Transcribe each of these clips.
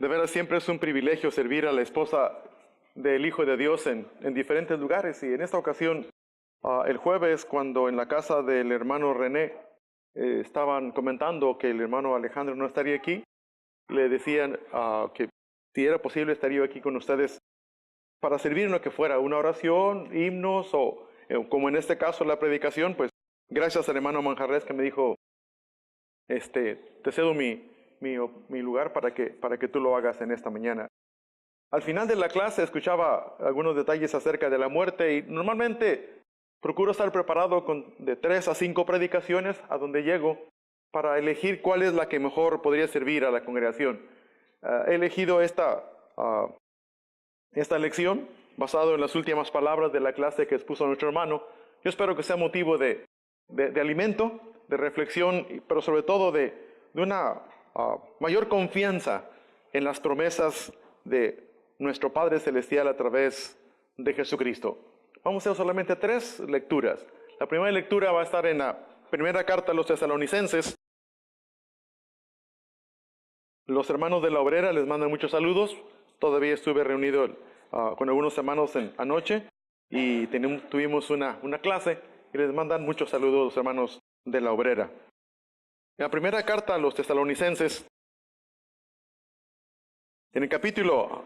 De veras, siempre es un privilegio servir a la esposa del Hijo de Dios en diferentes lugares. Y en esta ocasión, el jueves, cuando en la casa del hermano René estaban comentando que el hermano Alejandro no estaría aquí, le decían que si era posible estaría yo aquí con ustedes para servir en lo que fuera, una oración, himnos o como en este caso la predicación. Pues gracias al hermano Manjarres que me dijo, te cedo mi lugar para que tú lo hagas en esta mañana. Al final de la clase escuchaba algunos detalles acerca de la muerte y normalmente procuro estar preparado de 3 a 5 predicaciones a donde llego para elegir cuál es la que mejor podría servir a la congregación. He elegido esta lección basado en las últimas palabras de la clase que expuso nuestro hermano. Yo espero que sea motivo de alimento, de reflexión, pero sobre todo de una mayor confianza en las promesas de nuestro Padre Celestial a través de Jesucristo. Vamos a hacer solamente 3 lecturas. La primera lectura va a estar en la primera carta a los Tesalonicenses. Los hermanos de la Obrera les mandan muchos saludos. Todavía estuve reunido con algunos hermanos anoche y tuvimos una clase y les mandan muchos saludos los hermanos de la Obrera. En la primera carta a los Tesalonicenses, en el capítulo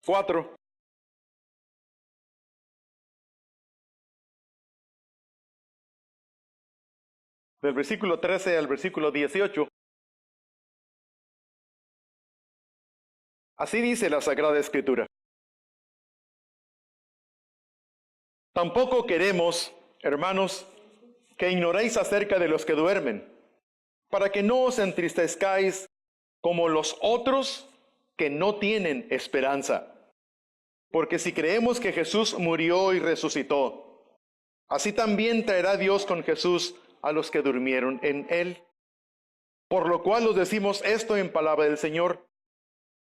4, del versículo 13 al versículo 18, así dice la Sagrada Escritura. Tampoco queremos, hermanos, que ignoréis acerca de los que duermen, para que no os entristezcáis como los otros que no tienen esperanza. Porque si creemos que Jesús murió y resucitó, así también traerá Dios con Jesús a los que durmieron en él. Por lo cual os decimos esto en palabra del Señor,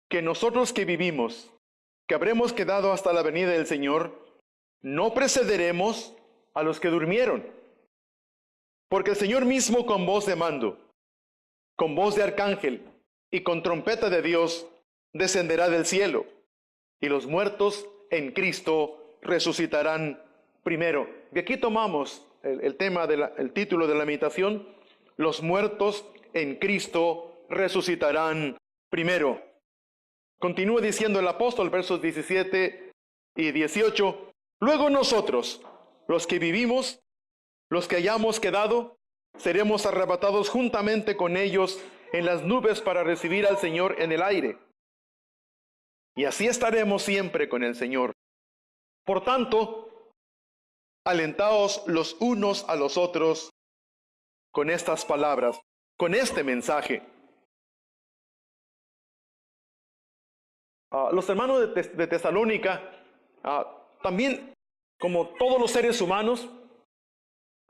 que nosotros que vivimos, que habremos quedado hasta la venida del Señor, no precederemos a los que durmieron. Porque el Señor mismo con voz de mando, con voz de arcángel y con trompeta de Dios descenderá del cielo, y los muertos en Cristo resucitarán primero. De aquí tomamos el tema, el título de la meditación: los muertos en Cristo resucitarán primero. Continúa diciendo el apóstol, versos 17 y 18, luego nosotros, los que vivimos, los que hayamos quedado, seremos arrebatados juntamente con ellos en las nubes para recibir al Señor en el aire. Y así estaremos siempre con el Señor. Por tanto, alentaos los unos a los otros con estas palabras, con este mensaje. Los hermanos de Tesalónica, también como todos los seres humanos,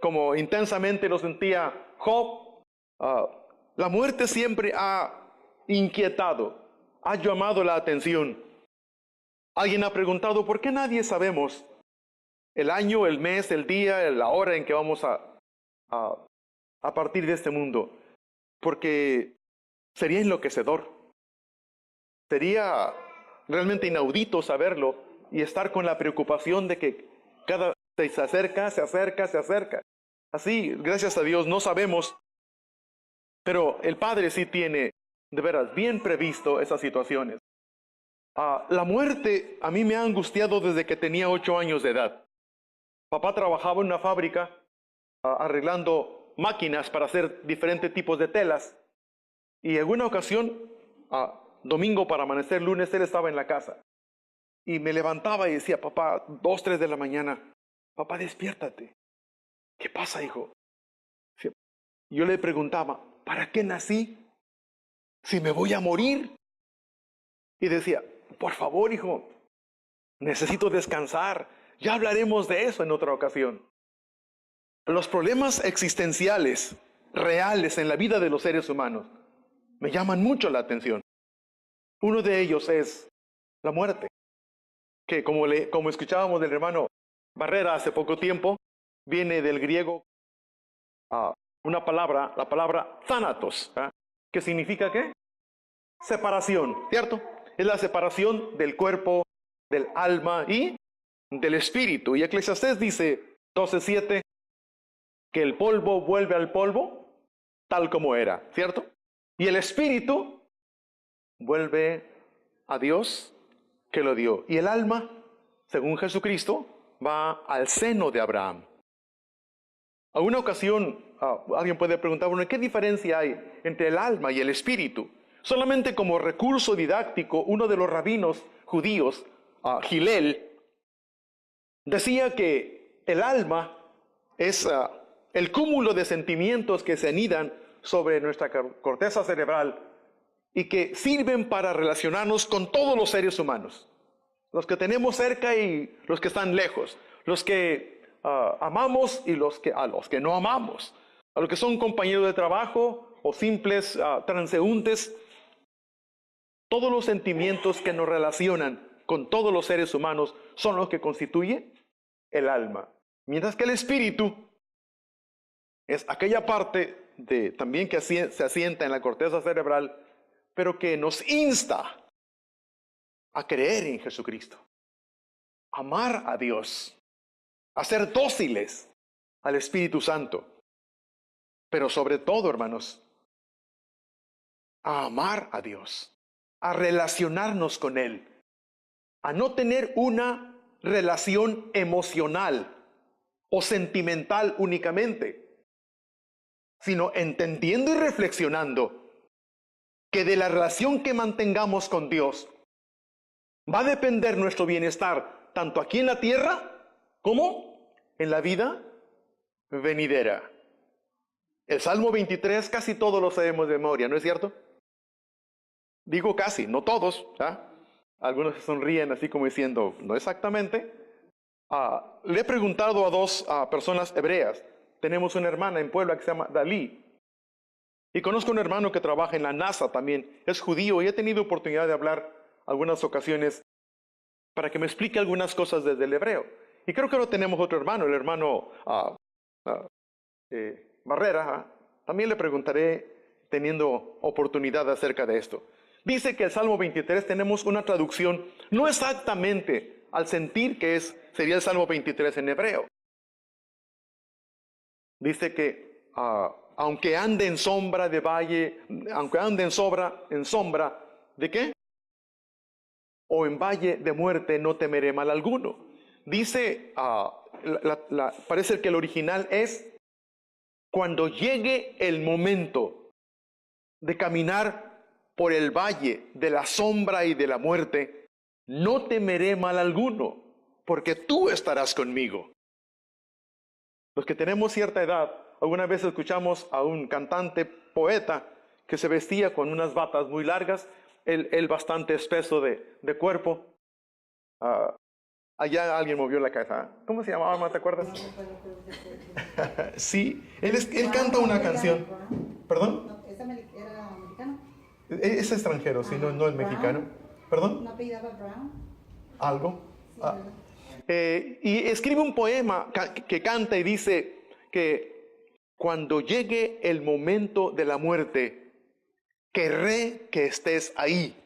como intensamente lo sentía Job, la muerte siempre ha inquietado, ha llamado la atención. Alguien ha preguntado, ¿por qué nadie sabemos el año, el mes, el día, la hora en que vamos a partir de este mundo? Porque sería enloquecedor. Sería realmente inaudito saberlo y estar con la preocupación de que cada vez se acerca. Así, gracias a Dios, no sabemos, pero el Padre sí tiene, de veras, bien previsto esas situaciones. La muerte a mí me ha angustiado desde que tenía 8 años de edad. Papá trabajaba en una fábrica arreglando máquinas para hacer diferentes tipos de telas. Y en una ocasión, domingo para amanecer lunes, él estaba en la casa. Y me levantaba y decía, papá, 2, 3 de la mañana, papá, despiértate. ¿Qué pasa, hijo? Yo le preguntaba, ¿para qué nací? Si me voy a morir. Y decía, por favor, hijo, necesito descansar. Ya hablaremos de eso en otra ocasión. Los problemas existenciales, reales en la vida de los seres humanos, me llaman mucho la atención. Uno de ellos es la muerte, que como escuchábamos del hermano Barrera hace poco tiempo, viene del griego una palabra, la palabra thanatos, ¿Que significa qué? Separación, ¿cierto? Es la separación del cuerpo, del alma y del espíritu. Y Eclesiastés dice 12:7 que el polvo vuelve al polvo tal como era, ¿cierto? Y el espíritu vuelve a Dios que lo dio. Y el alma, según Jesucristo, va al seno de Abraham. Alguna ocasión alguien puede preguntar, bueno, ¿qué diferencia hay entre el alma y el espíritu? Solamente como recurso didáctico, uno de los rabinos judíos, Gilel, decía que el alma es el cúmulo de sentimientos que se anidan sobre nuestra corteza cerebral y que sirven para relacionarnos con todos los seres humanos, los que tenemos cerca y los que están lejos, los que amamos y a los que no amamos, a los que son compañeros de trabajo o simples transeúntes. Todos los sentimientos que nos relacionan con todos los seres humanos son los que constituyen el alma. Mientras que el espíritu es aquella parte también que se asienta en la corteza cerebral, pero que nos insta a creer en Jesucristo, a amar a Dios, a ser dóciles al Espíritu Santo, pero sobre todo, hermanos, a amar a Dios, a relacionarnos con Él, a no tener una relación emocional o sentimental únicamente, sino entendiendo y reflexionando que de la relación que mantengamos con Dios va a depender nuestro bienestar, tanto aquí en la tierra como en la vida venidera. El Salmo 23 casi todos lo sabemos de memoria, ¿no es cierto? Digo casi, no todos, ¿ah? Algunos se sonríen así como diciendo, no exactamente. Le he preguntado a dos personas hebreas. Tenemos una hermana en Puebla que se llama Dalí. Y conozco un hermano que trabaja en la NASA también. Es judío y he tenido oportunidad de hablar algunas ocasiones para que me explique algunas cosas desde el hebreo. Y creo que ahora tenemos otro hermano, el hermano Barrera. También le preguntaré teniendo oportunidad acerca de esto. Dice que el Salmo 23 tenemos una traducción no exactamente al sentir que sería el Salmo 23 en hebreo. Dice que aunque ande en sombra de valle, aunque ande en sombra, ¿de qué? O en valle de muerte no temeré mal alguno. Dice, parece que el original es, cuando llegue el momento de caminar por el valle de la sombra y de la muerte, no temeré mal alguno, porque tú estarás conmigo. Los que tenemos cierta edad, alguna vez escuchamos a un cantante, poeta, que se vestía con unas batas muy largas, él bastante espeso de cuerpo. Allá alguien movió la cabeza. ¿Cómo se llamaba, te acuerdas? Sí, él canta una canción. ¿Perdón? ¿Era mexicano? Es extranjero, sí, no es mexicano. ¿Perdón? ¿No apellidaba Brown? Algo. Sí, y escribe un poema que canta y dice que cuando llegue el momento de la muerte, querré que estés ahí.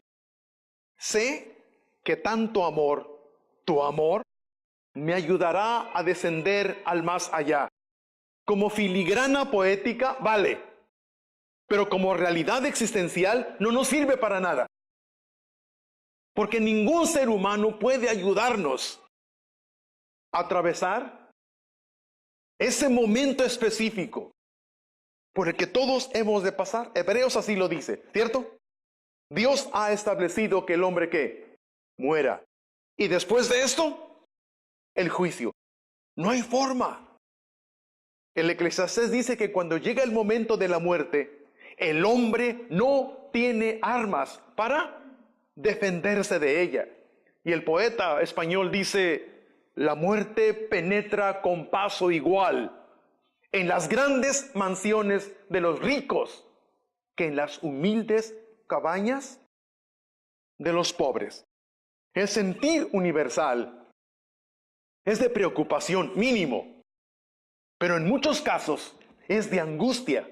Sé que tanto amor, tu amor, me ayudará a descender al más allá. Como filigrana poética, vale, pero como realidad existencial no nos sirve para nada. Porque ningún ser humano puede ayudarnos a atravesar ese momento específico por el que todos hemos de pasar. Hebreos así lo dice, ¿cierto? Dios ha establecido que el hombre ¿qué? Muera. Y después de esto, el juicio. No hay forma. El Eclesiastés dice que cuando llega el momento de la muerte, el hombre no tiene armas para defenderse de ella. Y el poeta español dice, la muerte penetra con paso igual en las grandes mansiones de los ricos que en las humildes cabañas de los pobres. El sentir universal es de preocupación mínimo, pero en muchos casos es de angustia.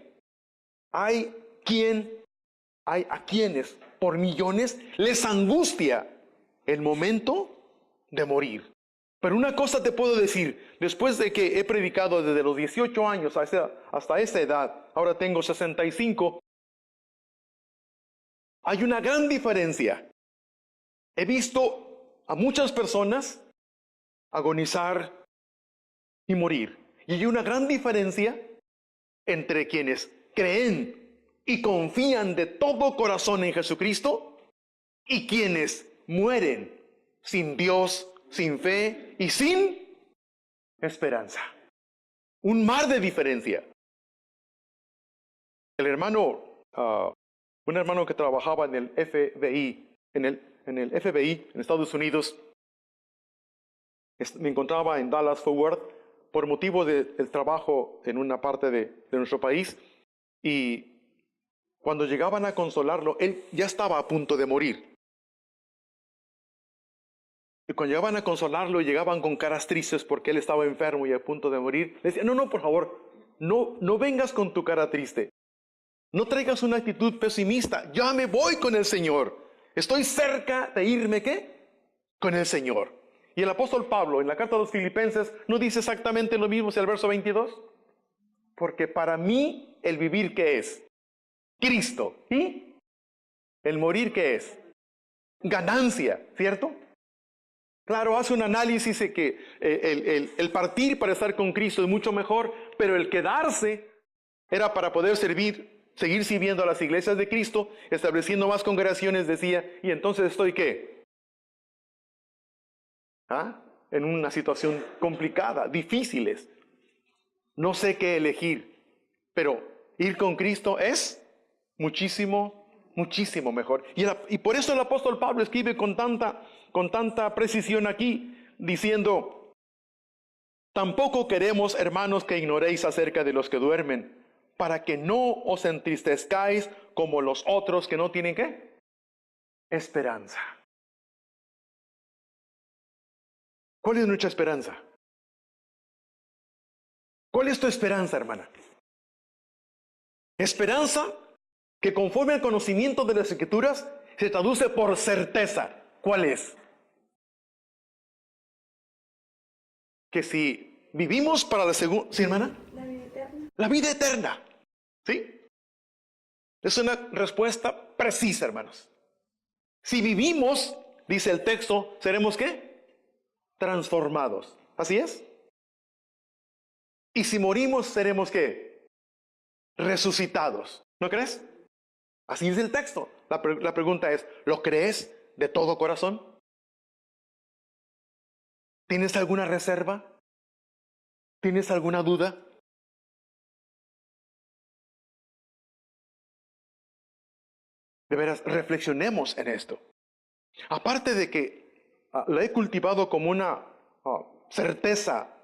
Hay quien hay a quienes por millones les angustia el momento de morir. Pero una cosa te puedo decir, después de que he predicado desde los 18 años hasta esa edad, ahora tengo 65, hay una gran diferencia. He visto a muchas personas agonizar y morir. Y hay una gran diferencia entre quienes creen y confían de todo corazón en Jesucristo y quienes mueren sin Dios, sin fe y sin esperanza. Un mar de diferencia. El hermano, un hermano que trabajaba en el FBI, en el FBI en Estados Unidos, me encontraba en Dallas, Fort Worth, por motivo del trabajo en una parte de nuestro país, y cuando llegaban a consolarlo, él ya estaba a punto de morir. Y cuando llegaban a consolarlo, llegaban con caras tristes porque él estaba enfermo y a punto de morir. Le decía, no, por favor, no vengas con tu cara triste. No traigas una actitud pesimista. Ya me voy con el Señor. Estoy cerca de irme, ¿qué? Con el Señor. Y el apóstol Pablo, en la carta a los Filipenses, ¿no dice exactamente lo mismo en el verso 22? Porque para mí el vivir, ¿qué es? Cristo. ¿Y el morir, qué es? Ganancia, ¿cierto? Claro, hace un análisis de que el partir para estar con Cristo es mucho mejor, pero el quedarse era para poder seguir sirviendo a las iglesias de Cristo, estableciendo más congregaciones, decía, y entonces estoy, ¿qué? En una situación complicada, difíciles. No sé qué elegir, pero ir con Cristo es muchísimo, muchísimo mejor. Y por eso el apóstol Pablo escribe con tanta precisión aquí, diciendo, tampoco queremos, hermanos, que ignoréis acerca de los que duermen, para que no os entristezcáis como los otros que no tienen, ¿qué? Esperanza. ¿Cuál es nuestra esperanza? ¿Cuál es tu esperanza, hermana? Esperanza que conforme al conocimiento de las Escrituras se traduce por certeza. ¿Cuál es? Que si vivimos para la segunda... ¿Sí, hermana? La vida eterna. La vida eterna. ¿Sí? Es una respuesta precisa, hermanos. Si vivimos, dice el texto, ¿seremos qué? Transformados. ¿Así es? Y si morimos, ¿seremos qué? Resucitados. ¿No crees? Así es el texto. La pregunta es, ¿lo crees de todo corazón? ¿Tienes alguna reserva? ¿Tienes alguna duda? De veras, reflexionemos en esto. Aparte de que la he cultivado como una certeza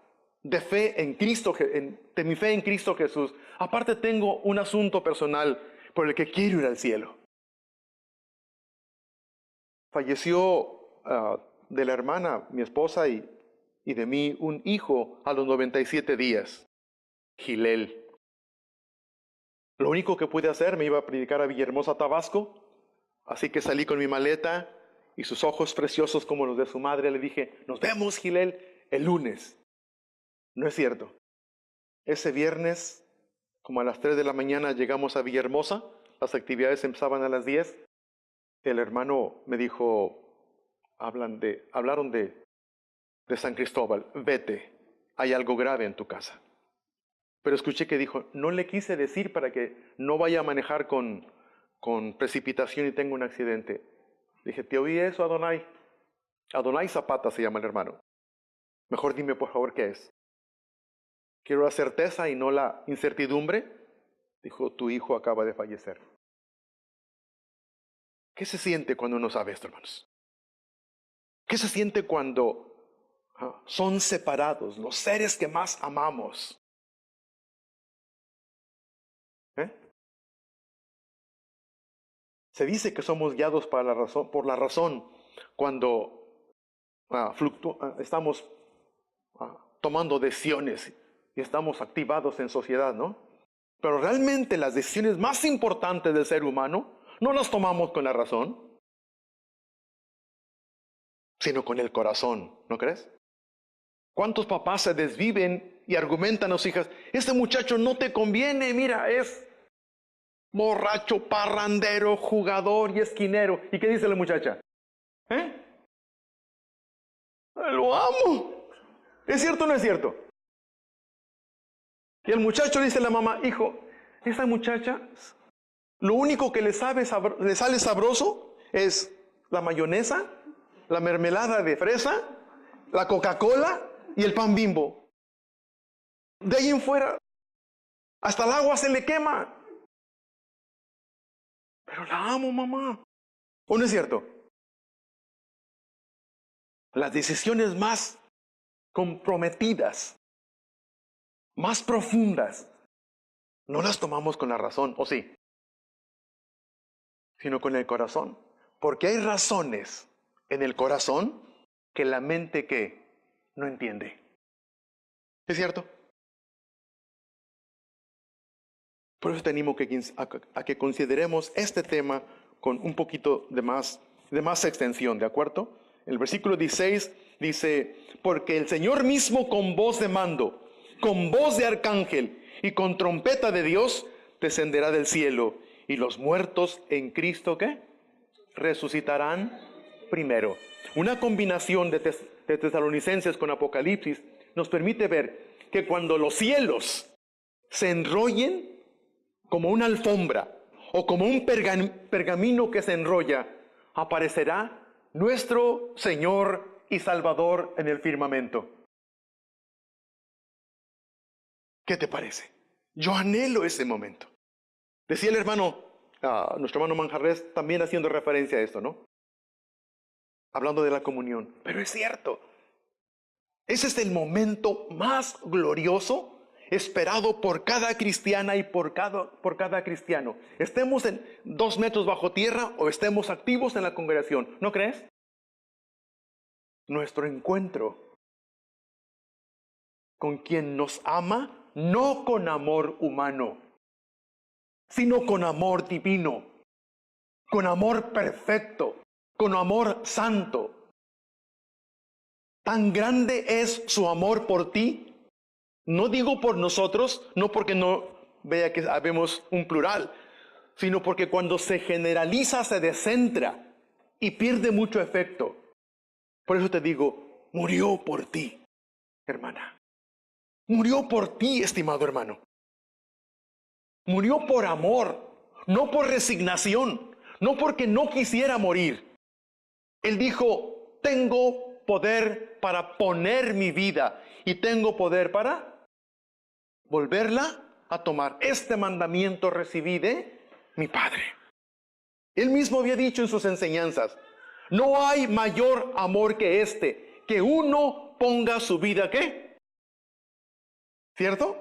de fe en Cristo, de mi fe en Cristo Jesús, aparte tengo un asunto personal por el que quiero ir al cielo. Falleció de la hermana, mi esposa y de mí, un hijo a los 97 días, Gilel. Lo único que pude hacer, me iba a predicar a Villahermosa, Tabasco, así que salí con mi maleta y sus ojos preciosos como los de su madre, le dije, nos vemos, Gilel, el lunes. No es cierto. Ese viernes, como a las 3 de la mañana, llegamos a Villahermosa, las actividades empezaban a las 10. El hermano me dijo, hablaron de San Cristóbal, vete, hay algo grave en tu casa. Pero escuché que dijo, no le quise decir para que no vaya a manejar con precipitación y tenga un accidente. Dije, ¿te oí eso, Adonai? Adonai Zapata se llama el hermano. Mejor dime por favor qué es. Quiero la certeza y no la incertidumbre. Dijo, tu hijo acaba de fallecer. ¿Qué se siente cuando uno sabe esto, hermanos? ¿Qué se siente cuando son separados los seres que más amamos? Se dice que somos guiados por la razón cuando estamos tomando decisiones y estamos activados en sociedad, ¿no? Pero realmente las decisiones más importantes del ser humano no las tomamos con la razón, sino con el corazón, ¿no crees? ¿Cuántos papás se desviven y argumentan a sus hijas, este muchacho no te conviene, mira, es borracho, parrandero, jugador y esquinero? ¿Y qué dice la muchacha? Lo amo. ¿Es cierto o no es cierto? Y el muchacho dice a la mamá, hijo, esa muchacha, lo único que le sale sabroso es la mayonesa, la mermelada de fresa, la Coca-Cola y el pan Bimbo. De ahí en fuera, hasta el agua se le quema. Pero la amo, mamá. ¿O no es cierto? Las decisiones más comprometidas, más profundas, no las tomamos con la razón, ¿o sí? Sino con el corazón. Porque hay razones en el corazón que la mente que no entiende. ¿Es cierto? Por eso te animo a que consideremos este tema con un poquito de más extensión, ¿de acuerdo? El versículo 16 dice, porque el Señor mismo con voz de mando, con voz de arcángel y con trompeta de Dios, descenderá del cielo, y los muertos en Cristo, ¿qué? Resucitarán primero. Una combinación de Tesalonicenses con Apocalipsis nos permite ver que cuando los cielos se enrollen como una alfombra o como un pergamino que se enrolla, aparecerá nuestro Señor y Salvador en el firmamento. ¿Qué te parece? Yo anhelo ese momento. Decía el hermano, nuestro hermano Manjarres, también haciendo referencia a esto, ¿no? Hablando de la comunión. Pero es cierto. Ese es el momento más glorioso esperado por cada cristiana y por cada cristiano. Estemos en 2 metros bajo tierra o estemos activos en la congregación. ¿No crees? Nuestro encuentro con quien nos ama, no con amor humano, sino con amor divino, con amor perfecto, con amor santo. Tan grande es su amor por ti. No digo por nosotros, no porque no vea que habemos un plural, sino porque cuando se generaliza se descentra y pierde mucho efecto. Por eso te digo, murió por ti, hermana. Murió por ti, estimado hermano. Murió por amor, no por resignación, no porque no quisiera morir. Él dijo, tengo poder para poner mi vida y tengo poder para volverla a tomar. Este mandamiento recibí de mi Padre. Él mismo había dicho en sus enseñanzas, no hay mayor amor que este, que uno ponga su vida, ¿qué? ¿Cierto?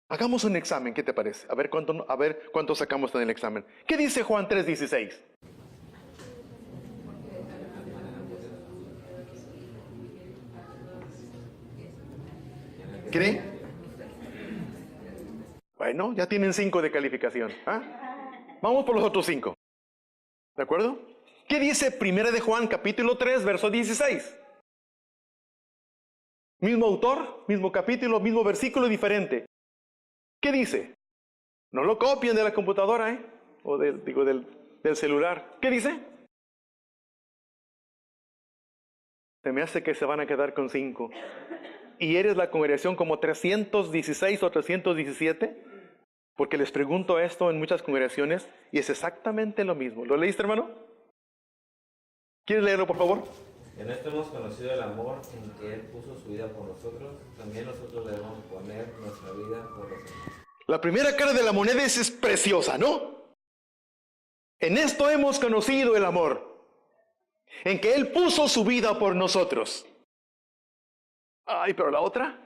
Hagamos un examen, ¿qué te parece? A ver cuánto sacamos en el examen. ¿Qué dice Juan 3:16? ¿Cree? Bueno, ya tienen 5 de calificación. Vamos por los otros 5. ¿De acuerdo? ¿Qué dice 1 de Juan, capítulo 3, verso 16? Mismo autor, mismo capítulo, mismo versículo, diferente. ¿Qué dice? No lo copien de la computadora, o del celular. ¿Qué dice? Se me hace que se van a quedar con 5. ¿Y eres la congregación como 316 o 317? Porque les pregunto esto en muchas congregaciones y es exactamente lo mismo. ¿Lo leíste, hermano? ¿Quieres leerlo, por favor? En esto hemos conocido el amor en que Él puso su vida por nosotros. También nosotros debemos poner nuestra vida por los demás. La primera cara de la moneda es preciosa, ¿no? En esto hemos conocido el amor, en que Él puso su vida por nosotros. Ay, pero la otra.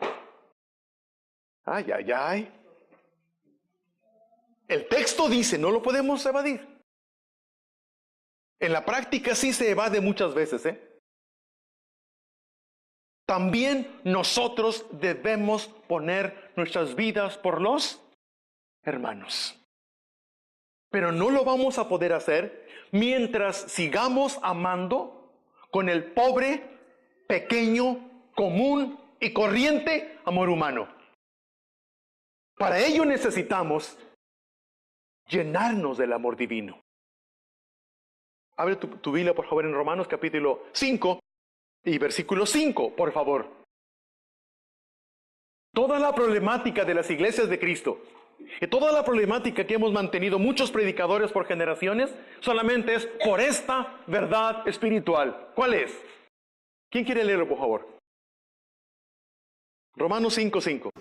Ay. El texto dice, no lo podemos evadir. En la práctica sí se evade muchas veces, También nosotros debemos poner nuestras vidas por los hermanos. Pero no lo vamos a poder hacer mientras sigamos amando con el pobre, pequeño, común y corriente amor humano. Para ello necesitamos llenarnos del amor divino. Abre tu Biblia, por favor, en Romanos capítulo 5 y versículo 5, por favor. Toda la problemática de las iglesias de Cristo y toda la problemática que hemos mantenido muchos predicadores por generaciones solamente es por esta verdad espiritual. ¿Cuál es? ¿Quién quiere leerlo, por favor? Romanos 5:5.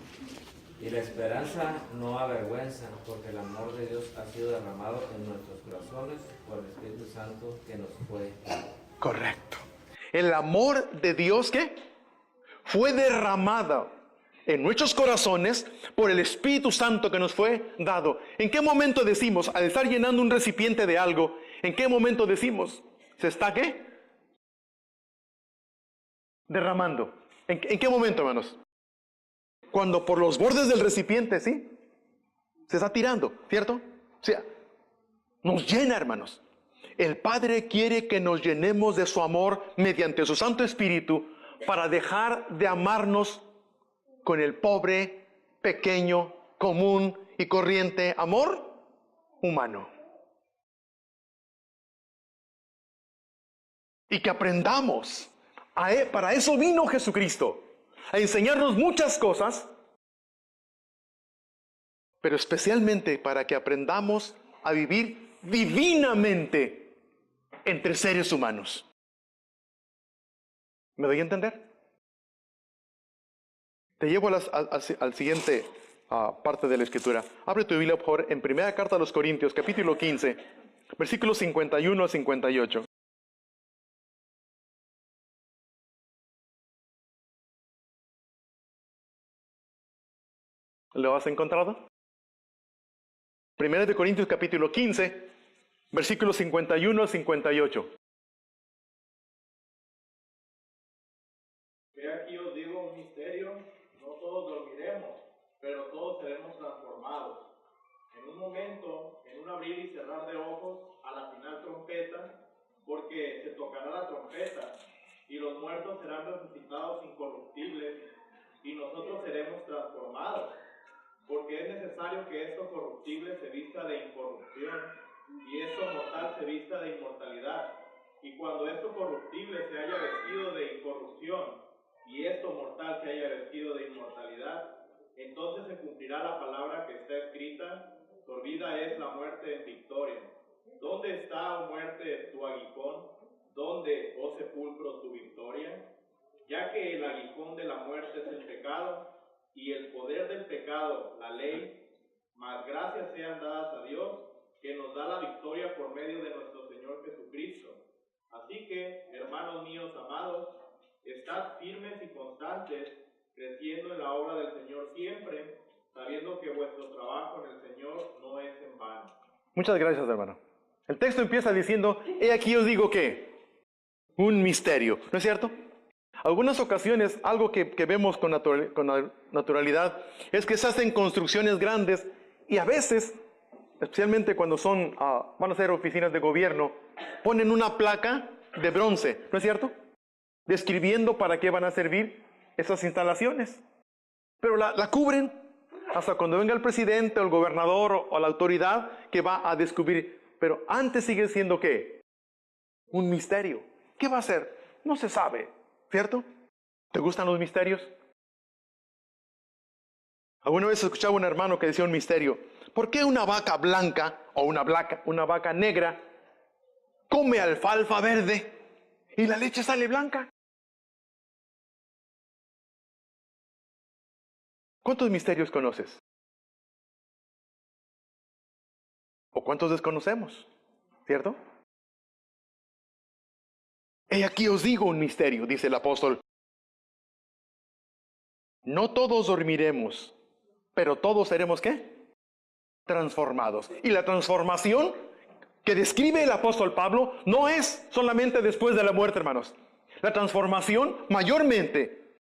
Y la esperanza no avergüenza, porque el amor de Dios ha sido derramado en nuestros corazones por el Espíritu Santo que nos fue dado. Correcto. El amor de Dios, ¿qué? Fue derramado en nuestros corazones por el Espíritu Santo que nos fue dado. ¿En qué momento decimos, al estar llenando un recipiente de algo, en qué momento decimos, se está qué? Derramando. ¿En qué momento, hermanos? Cuando por los bordes del recipiente, ¿sí? Se está tirando, ¿cierto? O sea, nos llena, hermanos. El Padre quiere que nos llenemos de su amor mediante su Santo Espíritu para dejar de amarnos con el pobre, pequeño, común y corriente amor humano. Y que aprendamos. Para eso vino Jesucristo. A enseñarnos muchas cosas, pero especialmente para que aprendamos a vivir divinamente entre seres humanos. ¿Me doy a entender? Te llevo al siguiente parte de la Escritura. Abre tu Biblia, por favor, en primera carta a los Corintios, capítulo 15, versículos 51 al 58. ¿Lo has encontrado? Primera de Corintios capítulo 15, versículos 51 al 58. He aquí os digo un misterio, no todos dormiremos, pero todos seremos transformados. En un momento, en un abrir y cerrar de ojos, a la final trompeta, porque se tocará la trompeta, y los muertos serán resucitados incorruptibles, y nosotros seremos transformados. Porque es necesario que esto corruptible se vista de incorrupción, y esto mortal se vista de inmortalidad. Y cuando esto corruptible se haya vestido de incorrupción, y esto mortal se haya vestido de inmortalidad, entonces se cumplirá la palabra que está escrita: sorbida es la muerte en victoria. ¿Dónde está, oh muerte, tu aguijón? ¿Dónde, oh sepulcro, tu victoria? Ya que el aguijón de la muerte es el pecado, y el poder del pecado, la ley, mas gracias sean dadas a Dios, que nos da la victoria por medio de nuestro Señor Jesucristo. Así que, hermanos míos amados, estad firmes y constantes, creciendo en la obra del Señor siempre, sabiendo que vuestro trabajo en el Señor no es en vano. Muchas gracias, hermano. El texto empieza diciendo, he aquí os digo que, un misterio, ¿no es cierto? Algunas ocasiones, algo que vemos con naturalidad, es que se hacen construcciones grandes y a veces, especialmente cuando van a ser oficinas de gobierno, ponen una placa de bronce, ¿no es cierto? Describiendo para qué van a servir esas instalaciones. Pero la cubren hasta cuando venga el presidente o el gobernador o la autoridad que va a descubrir. Pero antes sigue siendo ¿qué? Un misterio. ¿Qué va a ser? No se sabe. ¿Cierto? ¿Te gustan los misterios? Alguna vez escuchaba un hermano que decía un misterio. ¿Por qué una vaca blanca o una vaca negra come alfalfa verde y la leche sale blanca? ¿Cuántos misterios conoces? ¿O cuántos desconocemos? ¿Cierto? He aquí os digo un misterio, dice el apóstol. No todos dormiremos, pero todos seremos ¿qué? Transformados. Y la transformación que describe el apóstol Pablo no es solamente después de la muerte, hermanos. La transformación mayormente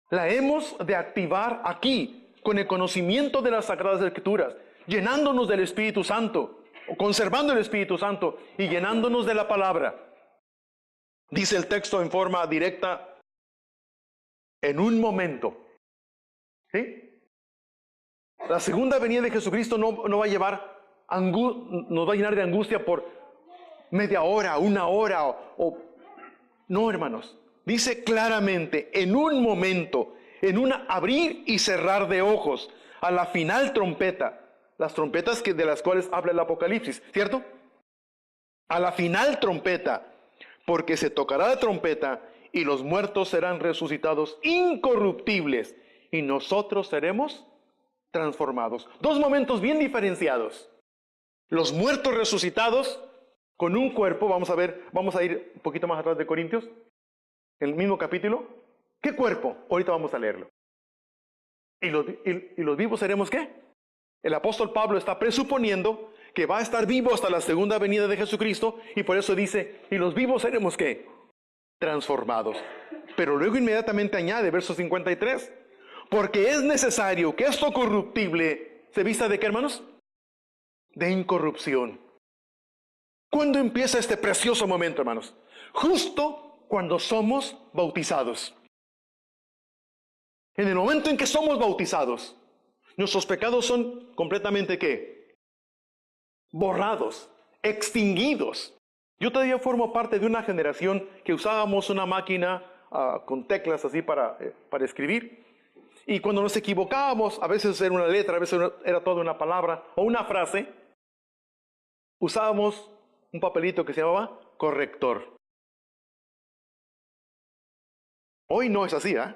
la hemos de activar aquí, con el conocimiento de las Sagradas Escrituras, llenándonos del Espíritu Santo, conservando el Espíritu Santo y llenándonos de la palabra. Dice el texto en forma directa, en un momento. ¿Sí? La segunda venida de Jesucristo no va a llevar, nos va a llenar de angustia por media hora, una hora no, hermanos. Dice claramente, en un momento, en un abrir y cerrar de ojos, a la final trompeta, las trompetas de las cuales habla el Apocalipsis, ¿cierto? A la final trompeta, porque se tocará la trompeta y los muertos serán resucitados incorruptibles y nosotros seremos transformados. Dos momentos bien diferenciados. Los muertos resucitados con un cuerpo, vamos a ir un poquito más atrás de Corintios, en el mismo capítulo. ¿Qué cuerpo? Ahorita vamos a leerlo. ¿Y los vivos seremos qué? El apóstol Pablo está presuponiendo que va a estar vivo hasta la segunda venida de Jesucristo y por eso dice, ¿y los vivos seremos qué? Transformados. Pero luego inmediatamente añade, verso 53, porque es necesario que esto corruptible se vista de qué, hermanos? De incorrupción. ¿Cuándo empieza este precioso momento, hermanos? Justo cuando somos bautizados. En el momento en que somos bautizados, nuestros pecados son completamente ¿qué? Borrados, extinguidos. Yo todavía formo parte de una generación que usábamos una máquina con teclas así para escribir. Y cuando nos equivocábamos, a veces era una letra, a veces era toda una palabra o una frase, usábamos un papelito que se llamaba corrector. Hoy no es así, ¿eh?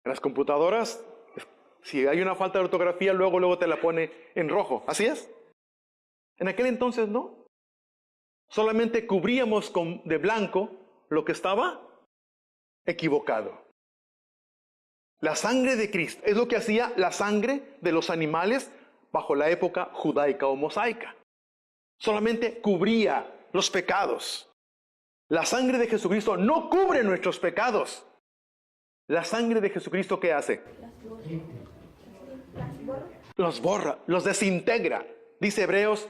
En las computadoras, si hay una falta de ortografía, luego te la pone en rojo. ¿Así es? En aquel entonces no. Solamente cubríamos de blanco lo que estaba equivocado. La sangre de Cristo es lo que hacía la sangre de los animales bajo la época judaica o mosaica. Solamente cubría los pecados. La sangre de Jesucristo no cubre nuestros pecados. La sangre de Jesucristo, ¿qué hace? Los borra, los desintegra. Dice Hebreos,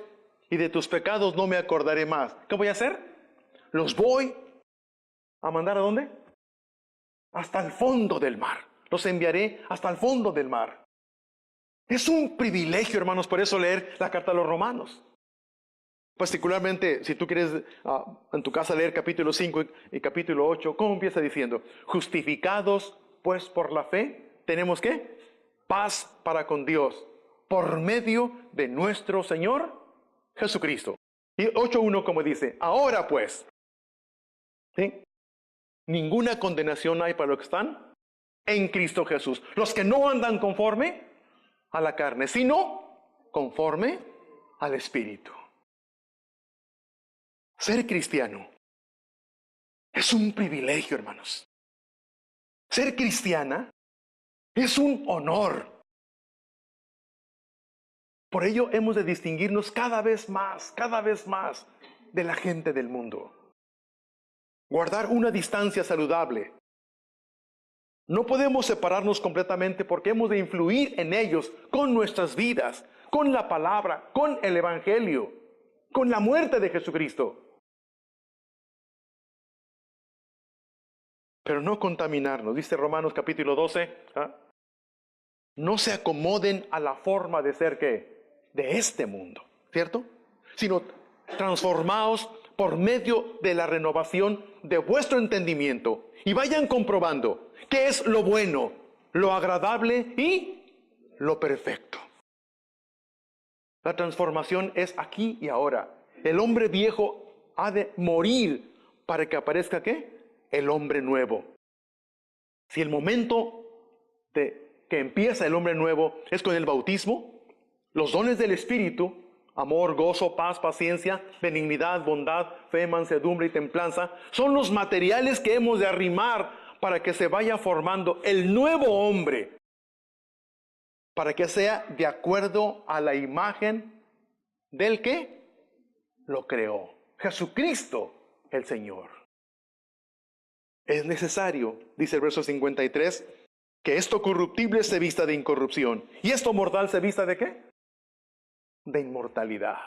y de tus pecados no me acordaré más. ¿Qué voy a hacer? Los voy a mandar ¿a dónde? Hasta el fondo del mar. Los enviaré hasta el fondo del mar. Es un privilegio, hermanos, por eso leer la carta a los Romanos. Particularmente, si tú quieres en tu casa leer capítulo 5 y capítulo 8, ¿cómo empieza diciendo? Justificados, pues, por la fe, ¿tenemos qué? Paz para con Dios, por medio de nuestro Señor Jesucristo. Y 8.1 como dice, ahora pues, ¿sí? Ninguna condenación hay para los que están en Cristo Jesús. Los que no andan conforme a la carne, sino conforme al Espíritu. Ser cristiano es un privilegio, hermanos. Ser cristiana es un honor. Por ello hemos de distinguirnos cada vez más de la gente del mundo. Guardar una distancia saludable. No podemos separarnos completamente porque hemos de influir en ellos con nuestras vidas, con la palabra, con el Evangelio, con la muerte de Jesucristo. Pero no contaminarnos, dice Romanos capítulo 12, no se acomoden a la forma de ser que de este mundo, ¿cierto? Sino transformaos por medio de la renovación de vuestro entendimiento y vayan comprobando qué es lo bueno, lo agradable y lo perfecto. La transformación es aquí y ahora. El hombre viejo ha de morir para que aparezca ¿qué? El hombre nuevo. Si el momento que empieza el hombre nuevo es con el bautismo, los dones del Espíritu, amor, gozo, paz, paciencia, benignidad, bondad, fe, mansedumbre y templanza, son los materiales que hemos de arrimar para que se vaya formando el nuevo hombre, para que sea de acuerdo a la imagen del que lo creó, Jesucristo el Señor. Es necesario, dice el verso 53, que esto corruptible se vista de incorrupción. ¿Y esto mortal se vista de qué? De inmortalidad.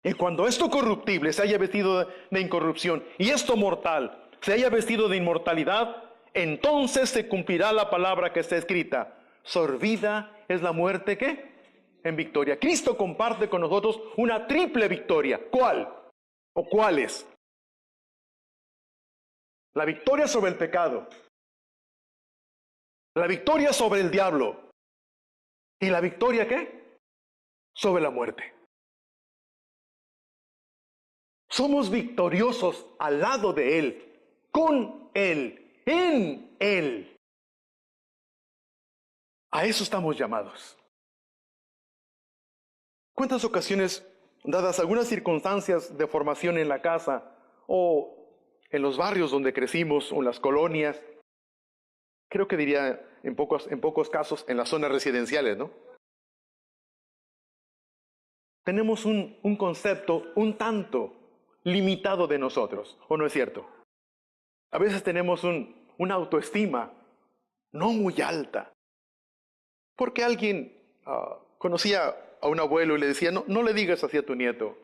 Y cuando esto corruptible se haya vestido de incorrupción y esto mortal se haya vestido de inmortalidad, entonces se cumplirá la palabra que está escrita: sorbida es la muerte, ¿qué? En victoria. Cristo comparte con nosotros una triple victoria. ¿Cuál? ¿O cuáles? La victoria sobre el pecado, la victoria sobre el diablo y la victoria, ¿qué? Sobre la muerte. Somos victoriosos al lado de Él, con Él, en Él. A eso estamos llamados. ¿Cuántas ocasiones, dadas algunas circunstancias de formación en la casa o en los barrios donde crecimos o en las colonias, creo que diría en pocos casos en las zonas residenciales, ¿no? Tenemos un concepto un tanto limitado de nosotros, ¿o no es cierto? A veces tenemos una autoestima no muy alta. Porque alguien conocía a un abuelo y le decía: no le digas así a tu nieto.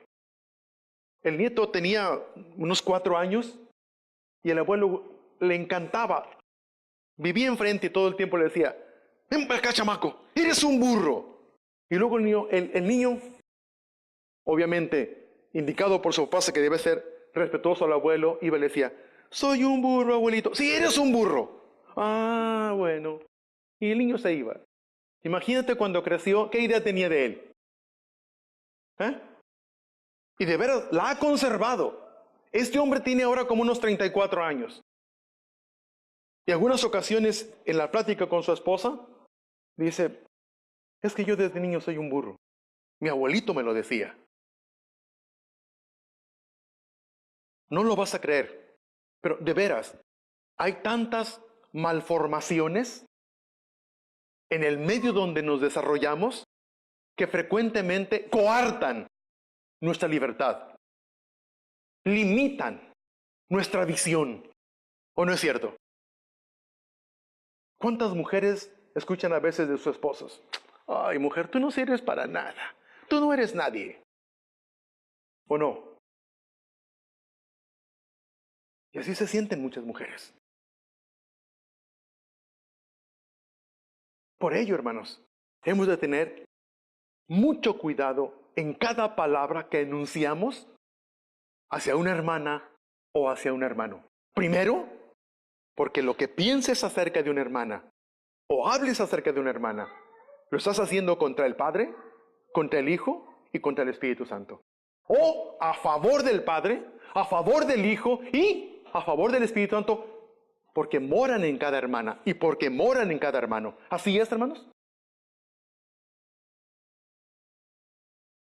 El nieto tenía unos 4 años y el abuelo le encantaba. Vivía enfrente y todo el tiempo le decía: ven para acá, chamaco, eres un burro. Y luego el niño, obviamente indicado por su papá que debe ser respetuoso al abuelo, iba y le decía: soy un burro, abuelito. Sí, eres un burro. Ah, bueno. Y el niño se iba. Imagínate cuando creció, ¿qué idea tenía de él? Y de veras, la ha conservado. Este hombre tiene ahora como unos 34 años. Y algunas ocasiones en la plática con su esposa, dice: es que yo desde niño soy un burro. Mi abuelito me lo decía. No lo vas a creer, pero de veras, hay tantas malformaciones en el medio donde nos desarrollamos que frecuentemente coartan nuestra libertad, limitan nuestra visión. ¿O no es cierto? ¿Cuántas mujeres escuchan a veces de sus esposos: ay, mujer, tú no sirves para nada, tú no eres nadie? ¿O no? Y así se sienten muchas mujeres. Por ello, hermanos, hemos de tener mucho cuidado en cada palabra que enunciamos hacia una hermana o hacia un hermano. Primero, porque lo que pienses acerca de una hermana o hables acerca de una hermana, lo estás haciendo contra el Padre, contra el Hijo y contra el Espíritu Santo. O a favor del Padre, a favor del Hijo y a favor del Espíritu Santo, porque moran en cada hermana y porque moran en cada hermano. ¿Así es, hermanos?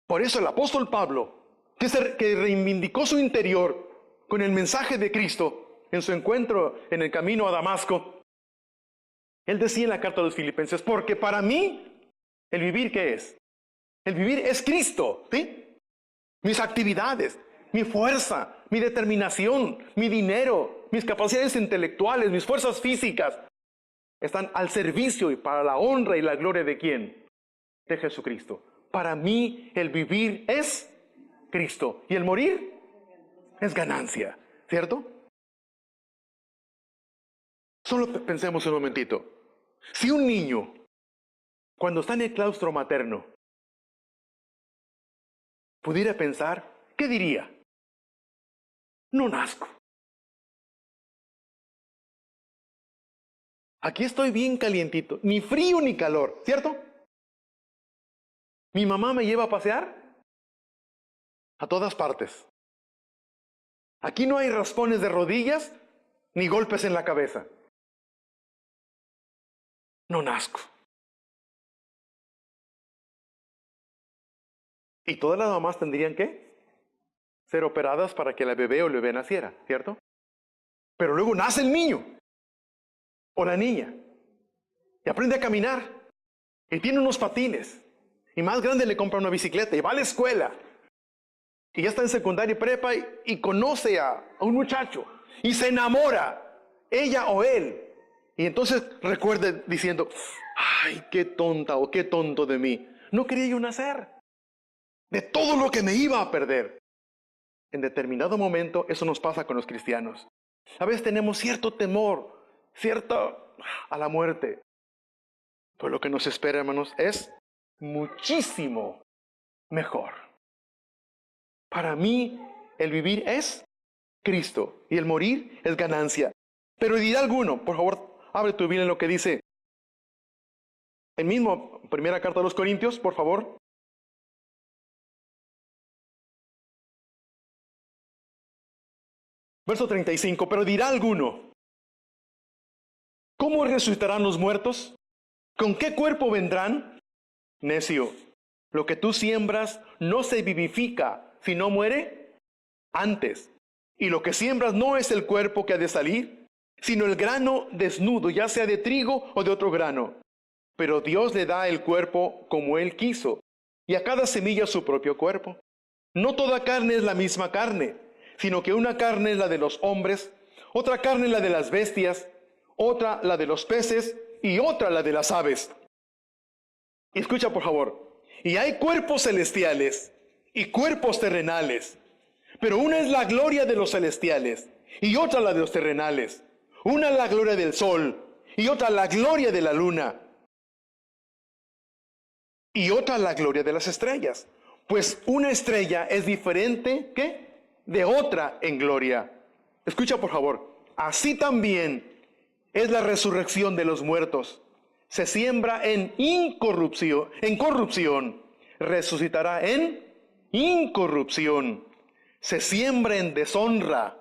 Por eso el apóstol Pablo, que reivindicó su interior con el mensaje de Cristo en su encuentro en el camino a Damasco, él decía en la carta a los Filipenses: porque para mí, ¿el vivir qué es? El vivir es Cristo, ¿sí? Mis actividades, mi fuerza, mi determinación, mi dinero, mis capacidades intelectuales, mis fuerzas físicas, están al servicio y para la honra y la gloria ¿de quién? De Jesucristo. Para mí el vivir es Cristo y el morir es ganancia, ¿cierto? Solo pensemos un momentito. Si un niño, cuando está en el claustro materno, pudiera pensar, ¿qué diría? No nazco. Aquí estoy bien calientito, ni frío ni calor, ¿cierto? Mi mamá me lleva a pasear a todas partes. Aquí no hay raspones de rodillas ni golpes en la cabeza. No nazco. Y todas las mamás tendrían que ser operadas para que la bebé o el bebé naciera, ¿cierto? Pero luego nace el niño o la niña y aprende a caminar y tiene unos patines y más grande le compra una bicicleta y va a la escuela y ya está en secundaria y prepa y conoce a un muchacho y se enamora, ella o él, y entonces recuerde diciendo: ay, qué tonta o qué tonto de mí, no quería yo nacer. de todo lo que me iba a perder. En determinado momento eso nos pasa con los cristianos. A veces tenemos cierto temor, a la muerte. Pero lo que nos espera, hermanos, es muchísimo mejor. Para mí, el vivir es Cristo y el morir es ganancia. Pero dirá alguno, por favor, abre tu Biblia en lo que dice el mismo, primera carta a los Corintios, por favor. Verso 35, pero dirá alguno, ¿cómo resucitarán los muertos? ¿Con qué cuerpo vendrán? Necio, lo que tú siembras no se vivifica, si no muere antes. Y lo que siembras no es el cuerpo que ha de salir, sino el grano desnudo, ya sea de trigo o de otro grano. Pero Dios le da el cuerpo como Él quiso, y a cada semilla su propio cuerpo. No toda carne es la misma carne, sino que una carne es la de los hombres, otra carne es la de las bestias, otra la de los peces y otra la de las aves. Escucha por favor, y hay cuerpos celestiales y cuerpos terrenales, pero una es la gloria de los celestiales y otra la de los terrenales. Una la gloria del sol y otra la gloria de la luna y otra la gloria de las estrellas. Pues una estrella es diferente, ¿qué?, de otra en gloria. Escucha por favor, así también es la resurrección de los muertos. Se siembra en corrupción, resucitará en incorrupción. Se siembra en deshonra,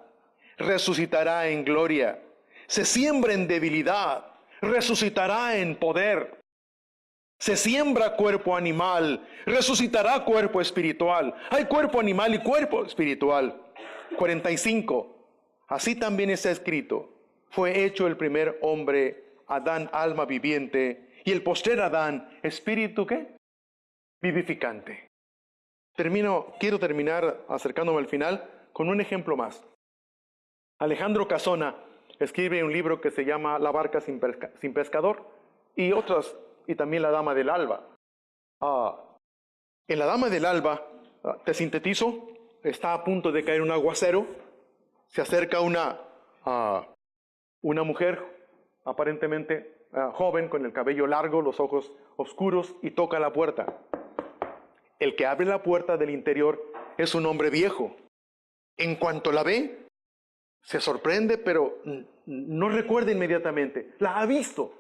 resucitará en gloria. Se siembra en debilidad, resucitará en poder. Se siembra cuerpo animal, resucitará cuerpo espiritual. Hay cuerpo animal y cuerpo espiritual. 45. Así también está escrito: fue hecho el primer hombre, Adán, alma viviente, y el postrer Adán, espíritu, ¿qué?, vivificante. Quiero terminar acercándome al final con un ejemplo más. Alejandro Casona escribe un libro que se llama La barca sin pescador, y también La dama del alba. En La dama del alba, te sintetizo, está a punto de caer un aguacero, se acerca una mujer aparentemente joven, con el cabello largo, los ojos oscuros, y toca la puerta. El que abre la puerta del interior es un hombre viejo. En cuanto la ve, se sorprende, pero no recuerda inmediatamente. La ha visto,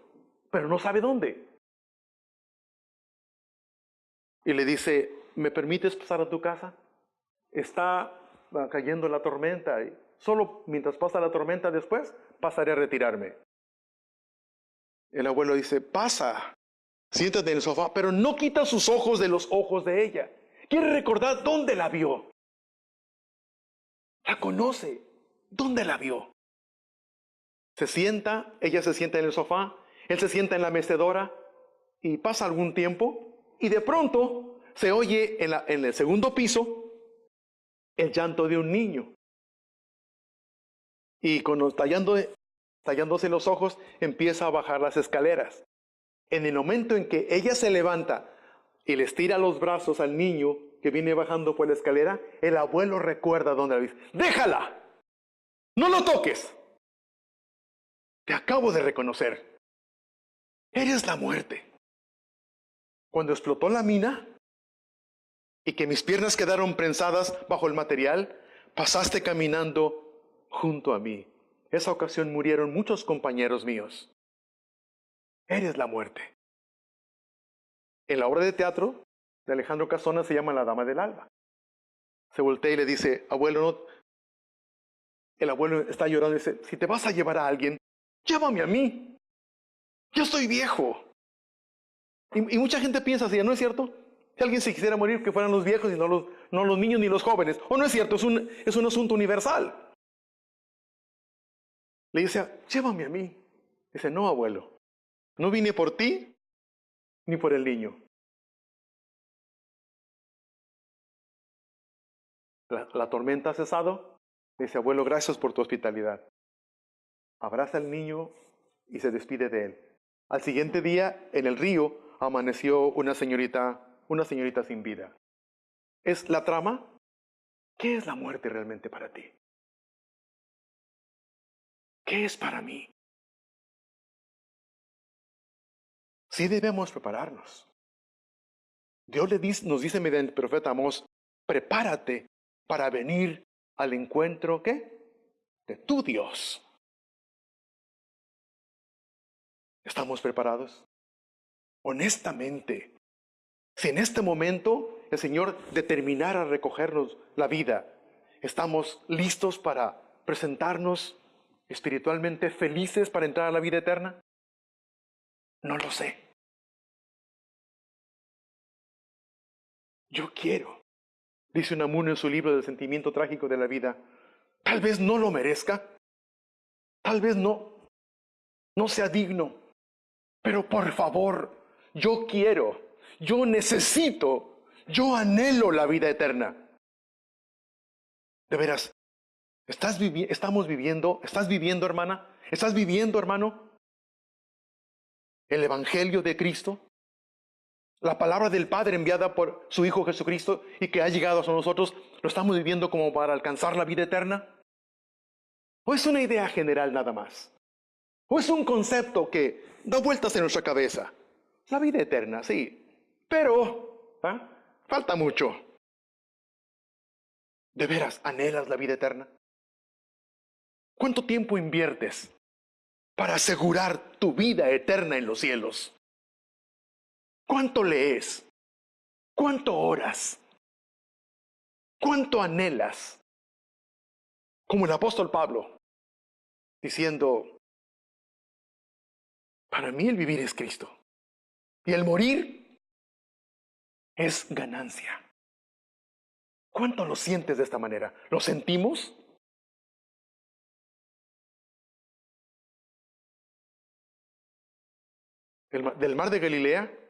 pero no sabe dónde. Y le dice: ¿me permites pasar a tu casa? Está cayendo la tormenta y solo mientras pasa la tormenta, después pasaré a retirarme. El abuelo dice: pasa, siéntate en el sofá, pero no quita sus ojos de los ojos de ella. Quiere recordar dónde la vio. La conoce. ¿Dónde la vio? Se sienta, ella se sienta en el sofá, él se sienta en la mecedora, y pasa algún tiempo, y de pronto se oye en el segundo piso el llanto de un niño. Y tallándose los ojos, empieza a bajar las escaleras. En el momento en que ella se levanta y le estira los brazos al niño que viene bajando por la escalera, el abuelo recuerda dónde la dice: ¡déjala! ¡No lo toques! Te acabo de reconocer. Eres la muerte. Cuando explotó la mina y que mis piernas quedaron prensadas bajo el material, pasaste caminando junto a mí. Esa ocasión murieron muchos compañeros míos. Eres la muerte. En la obra de teatro de Alejandro Casona se llama La dama del alba. Se voltea y le dice: abuelo, no. El abuelo está llorando y dice: si te vas a llevar a alguien, llévame a mí. Yo estoy viejo. Y mucha gente piensa así, ¿no es cierto? Si alguien se quisiera morir, que fueran los viejos y no los niños ni los jóvenes. ¿O no es cierto? Es un asunto universal. Le dice: llévame a mí. Dice: no, abuelo. No vine por ti ni por el niño. La tormenta ha cesado. Dice: abuelo, gracias por tu hospitalidad. Abraza al niño y se despide de él. Al siguiente día, en el río, amaneció una señorita sin vida. es la trama. ¿Qué es la muerte realmente para ti? ¿Qué es para mí? Sí debemos prepararnos. Dios nos dice mediante el profeta Amós, prepárate para venir al encuentro, ¿qué? De tu Dios. ¿Estamos preparados? Honestamente, si en este momento el Señor determinara recogernos la vida, ¿estamos listos para presentarnos espiritualmente felices para entrar a la vida eterna? No lo sé. Yo quiero, dice Unamuno en su libro del sentimiento trágico de la vida, tal vez no lo merezca, tal vez no sea digno, pero por favor, yo quiero, yo necesito, yo anhelo la vida eterna. De veras, ¿estás viviendo, hermana? ¿Estás viviendo, hermano, el Evangelio de Cristo? La palabra del Padre enviada por su Hijo Jesucristo y que ha llegado a nosotros, ¿lo estamos viviendo como para alcanzar la vida eterna? ¿O es una idea general nada más? ¿O es un concepto que da vueltas en nuestra cabeza? La vida eterna, sí, pero falta mucho. ¿De veras anhelas la vida eterna? ¿Cuánto tiempo inviertes para asegurar tu vida eterna en los cielos? ¿Cuánto lees? ¿Cuánto oras? ¿Cuánto anhelas? Como el apóstol Pablo, diciendo, para mí el vivir es Cristo y el morir es ganancia. ¿Cuánto lo sientes de esta manera? ¿Lo sentimos? Del mar de Galilea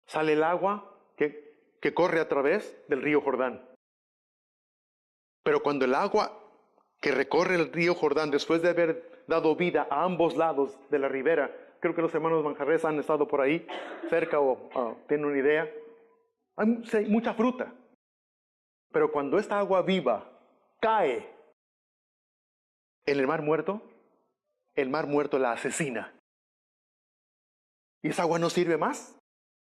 sale el agua que corre a través del río Jordán. Pero cuando el agua que recorre el río Jordán, después de haber dado vida a ambos lados de la ribera, creo que los hermanos Manjarres han estado por ahí, cerca o tienen una idea, hay mucha fruta. Pero cuando esta agua viva cae en el mar muerto la asesina. Y esa agua no sirve más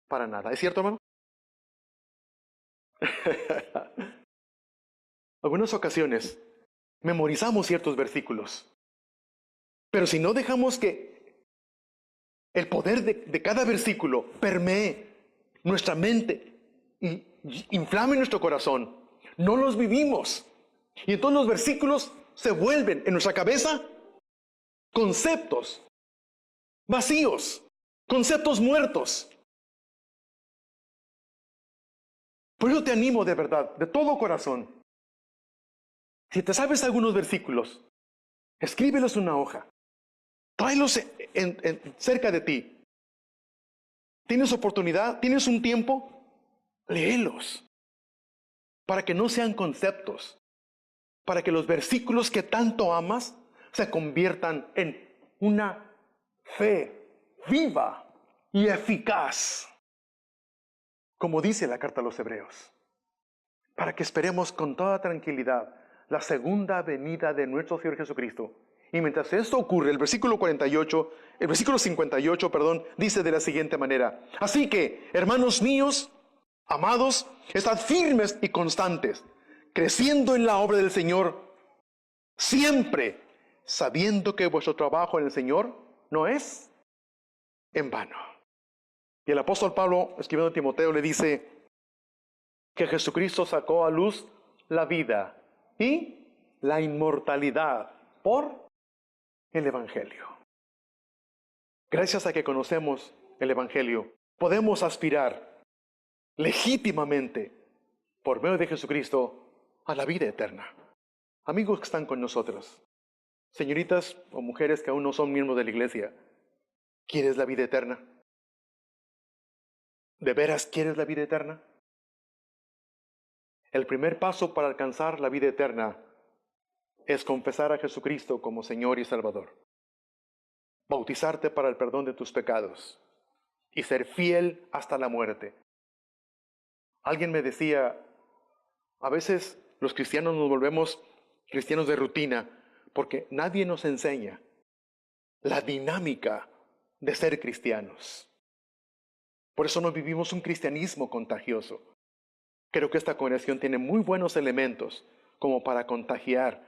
para nada. ¿Es cierto, hermano? Algunas ocasiones memorizamos ciertos versículos, pero si no dejamos que el poder de cada versículo permee nuestra mente y inflame nuestro corazón, no los vivimos. Y entonces los versículos se vuelven en nuestra cabeza conceptos vacíos, conceptos muertos. Por eso te animo de verdad, de todo corazón. Si te sabes algunos versículos, escríbelos en una hoja. Tráelos cerca de ti. ¿Tienes oportunidad? ¿Tienes un tiempo? Léelos. Para que no sean conceptos. Para que los versículos que tanto amas se conviertan en una fe viva y eficaz. Como dice la carta a los Hebreos. Para que esperemos con toda tranquilidad la segunda venida de nuestro Señor Jesucristo. Y mientras esto ocurre, el versículo 58, dice de la siguiente manera: así que, hermanos míos, amados, estad firmes y constantes, creciendo en la obra del Señor, siempre sabiendo que vuestro trabajo en el Señor no es en vano. Y el apóstol Pablo, escribiendo a Timoteo, le dice que Jesucristo sacó a luz la vida y la inmortalidad por el Evangelio. Gracias a que conocemos el Evangelio, podemos aspirar legítimamente, por medio de Jesucristo, a la vida eterna. Amigos que están con nosotros, señoritas o mujeres que aún no son miembros de la iglesia, ¿quieres la vida eterna? ¿De veras quieres la vida eterna? El primer paso para alcanzar la vida eterna es confesar a Jesucristo como Señor y Salvador, bautizarte para el perdón de tus pecados y ser fiel hasta la muerte. Alguien me decía A veces los cristianos nos volvemos cristianos de rutina porque nadie nos enseña la dinámica de ser cristianos. Por eso no vivimos un cristianismo contagioso. Creo que esta congregación tiene muy buenos elementos como para contagiar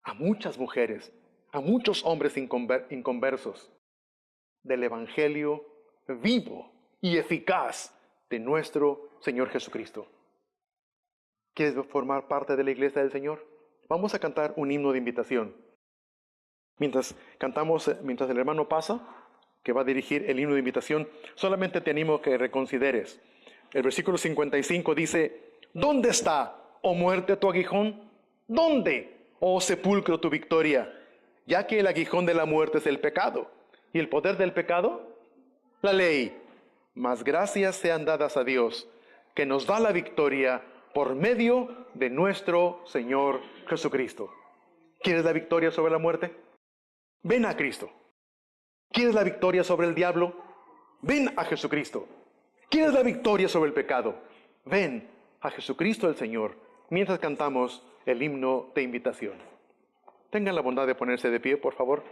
a muchas mujeres, a muchos hombres inconversos del Evangelio vivo y eficaz de nuestro Señor Jesucristo. ¿Quieres formar parte de la iglesia del Señor? Vamos a cantar un himno de invitación. Mientras el hermano pasa, que va a dirigir el himno de invitación, solamente te animo a que reconsideres. El versículo 55 dice, ¿dónde está, oh muerte, tu aguijón? ¿Dónde, oh sepulcro, tu victoria? Ya que el aguijón de la muerte es el pecado, y el poder del pecado, la ley. Mas gracias sean dadas a Dios, que nos da la victoria por medio de nuestro Señor Jesucristo. ¿Quieres la victoria sobre la muerte? Ven a Cristo. ¿Quieres la victoria sobre el diablo? Ven a Jesucristo. ¿Quieres la victoria sobre el pecado? Ven a Jesucristo el Señor, mientras cantamos el himno de invitación. Tengan la bondad de ponerse de pie, por favor.